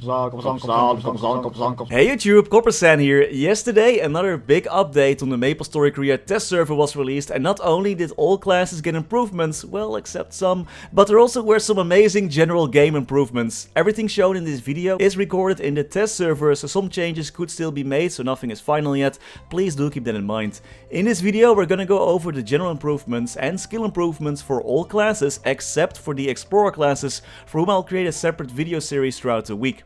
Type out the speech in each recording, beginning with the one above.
Hey YouTube, Coppersan here. Yesterday another big update on the Maplestory Korea test server was released, and not only did all classes get improvements, well except some, but there also were some amazing general game improvements. Everything shown in this video is recorded in the test server, so some changes could still be made, so nothing is final yet. Please do keep that in mind. In this video we're gonna go over the general improvements and skill improvements for all classes except for the Explorer classes, for whom I'll create a separate video series throughout the week.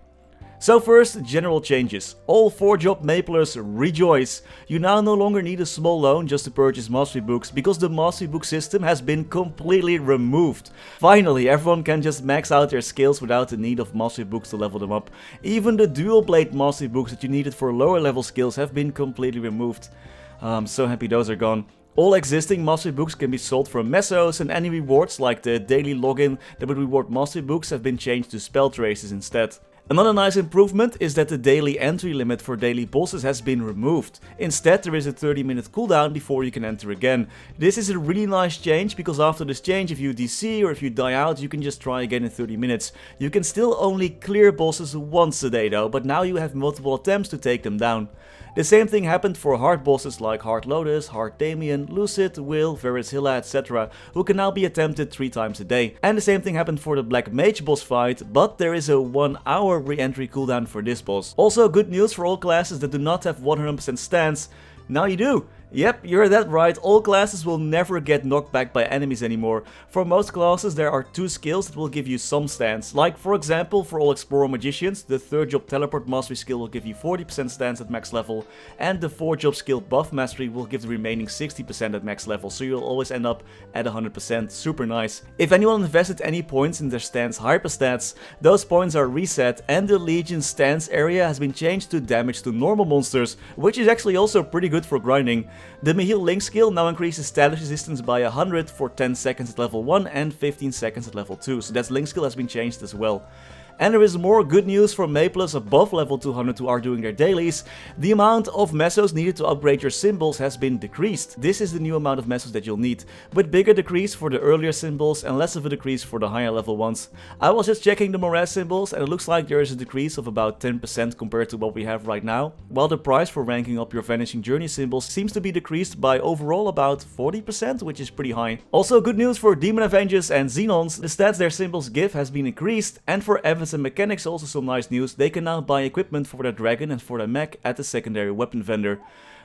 So first, general changes. All 4-job Maplers rejoice! You now no longer need a small loan just to purchase mastery books, because the mastery book system has been completely removed. Finally, everyone can just max out their skills without the need of mastery books to level them up. Even the dual blade mastery books that you needed for lower level skills have been completely removed. I'm so happy those are gone. All existing mastery books can be sold from mesos, and any rewards like the daily login that would reward mastery books have been changed to spell traces instead. Another nice improvement is that the daily entry limit for daily bosses has been removed. Instead, there is a 30-minute cooldown before you can enter again. This is a really nice change, because after this change, if you DC or if you die out, you can just try again in 30 minutes. You can still only clear bosses once a day though, but now you have multiple attempts to take them down. The same thing happened for hard bosses like Hard Lotus, Hard Damien, Lucid, Will, Vareese, etc., who can now be attempted 3 times a day. And the same thing happened for the Black Mage boss fight, but there is a 1-hour re-entry cooldown for this boss. Also good news for all classes that do not have 100% stance. Now you do! Yep, you heard that right, all classes will never get knocked back by enemies anymore. For most classes there are 2 skills that will give you some stance. Like for example, for all Explorer Magicians, the 3rd job Teleport Mastery skill will give you 40% stance at max level, and the 4th job skill Buff Mastery will give the remaining 60% at max level, so you'll always end up at 100%, super nice. If anyone invested any points in their stance hyperstats, those points are reset, and the Legion's stance area has been changed to damage to normal monsters, which is actually also pretty good for grinding. The Mihil Link skill now increases status resistance by 100 for 10 seconds at level 1 and 15 seconds at level 2, so that Link skill has been changed as well. And there is more good news for Maplers above level 200 who are doing their dailies. The amount of mesos needed to upgrade your symbols has been decreased. This is the new amount of mesos that you'll need, with bigger decrease for the earlier symbols and less of a decrease for the higher level ones. I was just checking the Morass symbols, and it looks like there is a decrease of about 10% compared to what we have right now, while the price for ranking up your Vanishing Journey symbols seems to be decreased by overall about 40%, which is pretty high. Also good news for Demon Avengers and Xenons, the stats their symbols give has been increased, and for Evans and Mechanics also some nice news, they can now buy equipment for their dragon and for their mech at the secondary weapon vendor.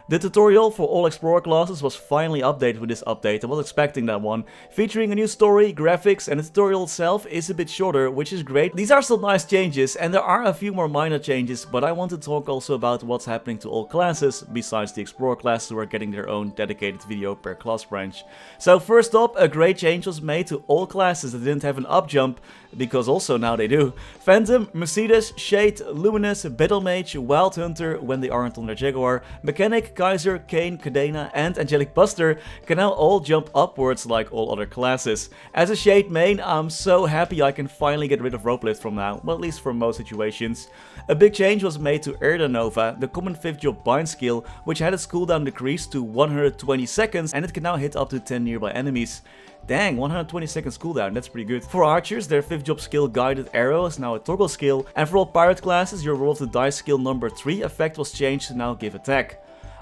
The tutorial for all Explorer classes was finally updated with this update. I was expecting that one, featuring a new story, graphics, and the tutorial itself is a bit shorter, which is great. These are some nice changes, and there are a few more minor changes, but I want to talk also about what's happening to all classes, besides the Explorer classes who are getting their own dedicated video per class branch. So first up, a great change was made to all classes that didn't have an up jump, because also now they do. Phantom, Mercedes, Shade, Luminous, Battle Mage, Wild Hunter when they aren't on their Jaguar, Mechanic, Kaiser, Kane, Cadena, and Angelic Buster can now all jump upwards like all other classes. As a Shade main, I'm so happy I can finally get rid of Rope Lift from now, well at least for most situations. A big change was made to Erda Nova, the common 5th job bind skill, which had its cooldown decreased to 120 seconds, and it can now hit up to 10 nearby enemies. Dang, 120 seconds cooldown, that's pretty good. For archers, their 5th job skill Guided Arrow is now a toggle skill, and for all pirate classes, your Roll of the Dice skill number 3 effect was changed to now give attack.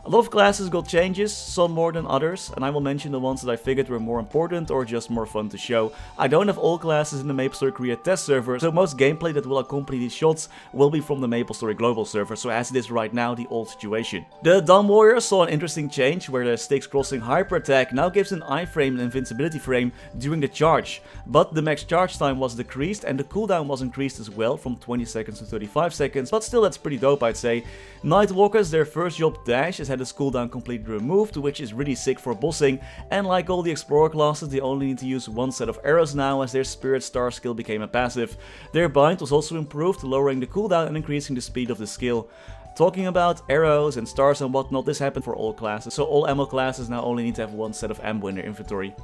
A lot of classes got changes, some more than others, and I will mention the ones that I figured were more important or just more fun to show. I don't have all classes in the Maplestory Korea test server, so most gameplay that will accompany these shots will be from the Maplestory global server, so as it is right now, the old situation. The Dawn Warrior saw an interesting change, where the Styx Crossing hyper attack now gives an iframe and invincibility frame during the charge, but the max charge time was decreased and the cooldown was increased as well from 20 seconds to 35 seconds, but still that's pretty dope I'd say. Nightwalkers, their 1st job dash has had its cooldown completely removed, which is really sick for bossing, and like all the Explorer classes, they only need to use 1 set of arrows now, as their Spirit Star skill became a passive. Their bind was also improved, lowering the cooldown and increasing the speed of the skill. Talking about arrows and stars and whatnot, this happened for all classes, so all ammo classes now only need to have 1 set of ammo in their inventory.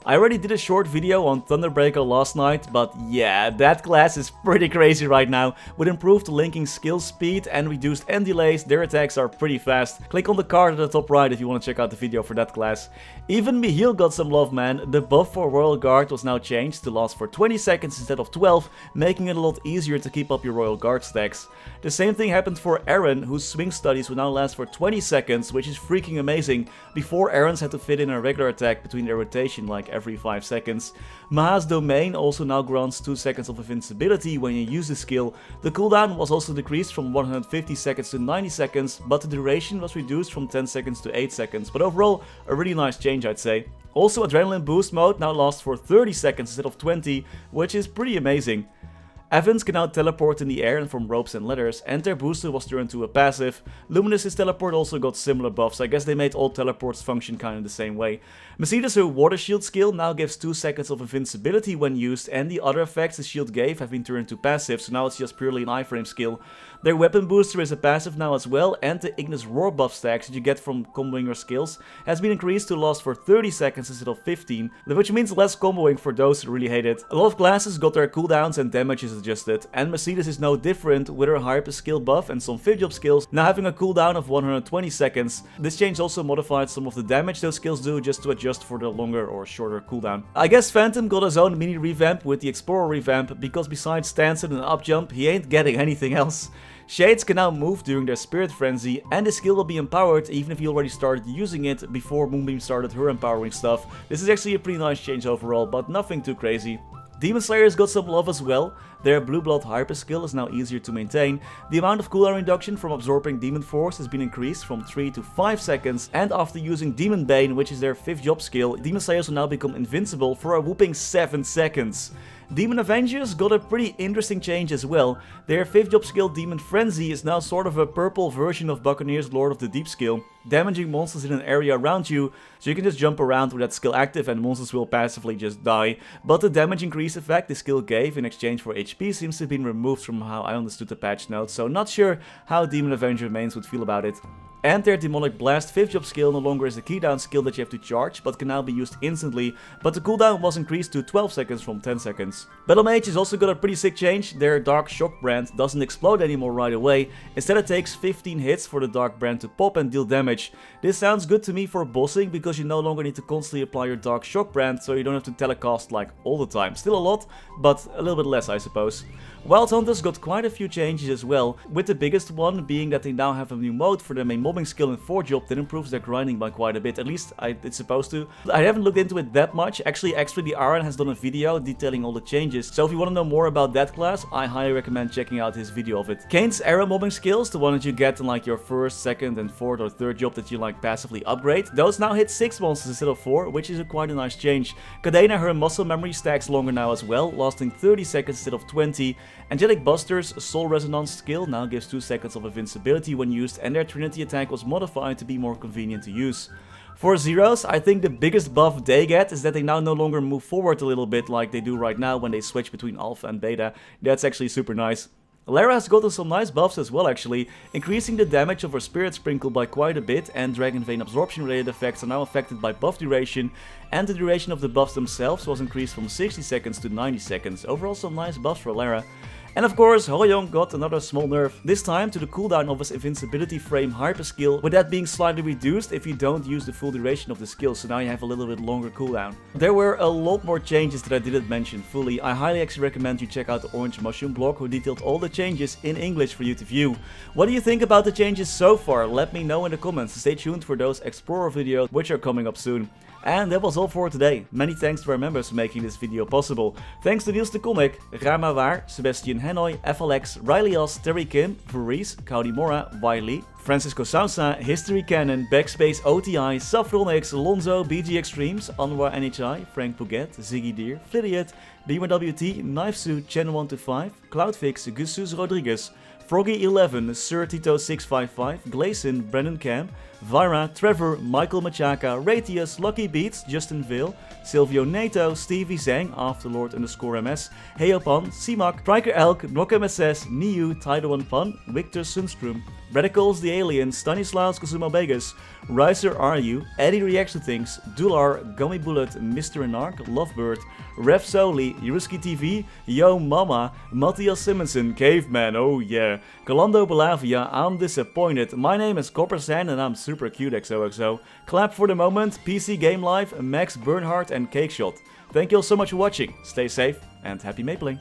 I already did a short video on Thunderbreaker last night, but yeah, that class is pretty crazy right now. With improved linking skill speed and reduced end delays, their attacks are pretty fast. Click on the card at the top right if you want to check out the video for that class. Even Michiel got some love, man. The buff for Royal Guard was now changed to last for 20 seconds instead of 12, making it a lot easier to keep up your Royal Guard stacks. The same thing happened for Aaron, whose swing studies will now last for 20 seconds, which is freaking amazing. Before, Aaron's had to fit in a regular attack between their rotation like every 5 seconds. Maha's domain also now grants 2 seconds of invincibility when you use the skill. The cooldown was also decreased from 150 seconds to 90 seconds, but the duration was reduced from 10 seconds to 8 seconds. But overall, a really nice change, I'd say. Also, Adrenaline Boost mode now lasts for 30 seconds instead of 20, which is pretty amazing. Evans can now teleport in the air and from ropes and ladders, and their booster was turned to a passive. Luminous' teleport also got similar buffs. I guess they made all teleports function kinda the same way. Mercedes' her water shield skill now gives 2 seconds of invincibility when used, and the other effects the shield gave have been turned to passive, so now it's just purely an iframe skill. Their weapon booster is a passive now as well, and the Ignis Roar buff stacks that you get from comboing your skills has been increased to last for 30 seconds instead of 15, which means less comboing for those who really hate it. A lot of classes got their cooldowns and damages adjusted, and Mercedes is no different, with her Hyper skill buff and some Fib Job skills now having a cooldown of 120 seconds. This change also modified some of the damage those skills do just to adjust for the longer or shorter cooldown. I guess Phantom got his own mini revamp with the Explorer revamp, because besides stance and an up jump, he ain't getting anything else. Shades can now move during their Spirit Frenzy, and the skill will be empowered even if you already started using it before Moonbeam started her empowering stuff. This is actually a pretty nice change overall, but nothing too crazy. Demon Slayers got some love as well. Their Blue Blood Hyper skill is now easier to maintain. The amount of cooldown reduction from absorbing Demon Force has been increased from 3 to 5 seconds, and after using Demon Bane, which is their 5th job skill, Demon Slayers will now become invincible for a whooping 7 seconds. Demon Avengers got a pretty interesting change as well. Their 5th job skill Demon Frenzy is now sort of a purple version of Buccaneer's Lord of the Deep skill, damaging monsters in an area around you, so you can just jump around with that skill active and monsters will passively just die. But the damage increase effect the skill gave in exchange for HP seems to have been removed from how I understood the patch notes, so not sure how Demon Avenger mains would feel about it. And their Demonic Blast 5th job skill no longer is a keydown skill that you have to charge, but can now be used instantly, but the cooldown was increased to 12 seconds from 10 seconds. Battle Mage has also got a pretty sick change. Their Dark Shock brand doesn't explode anymore right away, instead it takes 15 hits for the Dark brand to pop and deal damage. This sounds good to me for bossing, because you no longer need to constantly apply your Dark Shock brand, so you don't have to telecast like all the time. Still a lot, but a little bit less I suppose. Wild Hunters got quite a few changes as well, with the biggest one being that they now have a new mode for their main mobbing skill in 4th job that improves their grinding by quite a bit, at least it's supposed to. I haven't looked into it that much. Actually, the Aaron has done a video detailing all the changes, so if you want to know more about that class, I highly recommend checking out his video of it. Kane's arrow mobbing skills, the one that you get in like your 1st, 2nd and 4th or 3rd job that you like passively upgrade, those now hit 6 monsters instead of 4, which is quite a nice change. Kadena, her muscle memory stacks longer now as well, lasting 30 seconds instead of 20. Angelic Buster's Soul Resonance skill now gives 2 seconds of invincibility when used, and their Trinity attack was modified to be more convenient to use. For Zeros, I think the biggest buff they get is that they now no longer move forward a little bit like they do right now when they switch between Alpha and Beta. That's actually super nice. Lara has gotten some nice buffs as well actually, increasing the damage of her Spirit Sprinkle by quite a bit, and Dragon Vein absorption related effects are now affected by buff duration, and the duration of the buffs themselves was increased from 60 seconds to 90 seconds. Overall some nice buffs for Lara. And of course, Hoyoung got another small nerf, this time to the cooldown of his invincibility frame hyper skill, with that being slightly reduced if you don't use the full duration of the skill, so now you have a little bit longer cooldown. There were a lot more changes that I didn't mention fully. I highly actually recommend you check out the Orange Mushroom blog, who detailed all the changes in English for you to view. What do you think about the changes so far? Let me know in the comments. Stay tuned for those Explorer videos, which are coming up soon. And that was all for today. Many thanks to our members for making this video possible. Thanks to Niels de Coninck, Raar maar waar, Sebastian, Hanoy, FLX, Ryalias, Terry Kim, Vareese, Mora, Wiley, Francisco Sousa, Historycanon, BackSpaceOTI, Saffronyx, Lorenzo, BG Extremes, Anwar NHI, Frank Bouquit, Ziggy Deer, Flidiot, BMWT, Knifesuit, Chen125, Cloudfix, Gusus Rodriguez, Froggy11, Sir Tito 655, Gleason, Brendon Cam, Vira, Trevor, Michael Machaka, Ratius, Lucky Beats, Justin Vale, Silvio Nato, Stevie Zhang, Afterlord_MS, Heyopan, ceemak, Striker Elk, NokMSS, Niu, Tidal1 Pun, Victor Sundstrom, Radicals the Alien, Stanislaus Cosimo Vegas, Riser Are You, Eddie Reacts to Things, Dular, Gummy Bullet, Mr. Anark, Lovebird, Rev Soli, Yuruski TV, Yo Mama, Mathias Simonsson, Caveman, oh yeah, Colando Belavia, I'm Disappointed, my name is Coppersan and I'm super cute XOXO, Clap for the Moment, PC Game Life, Max Bernhardt and Cakeshot. Thank you all so much for watching, stay safe and happy mapling.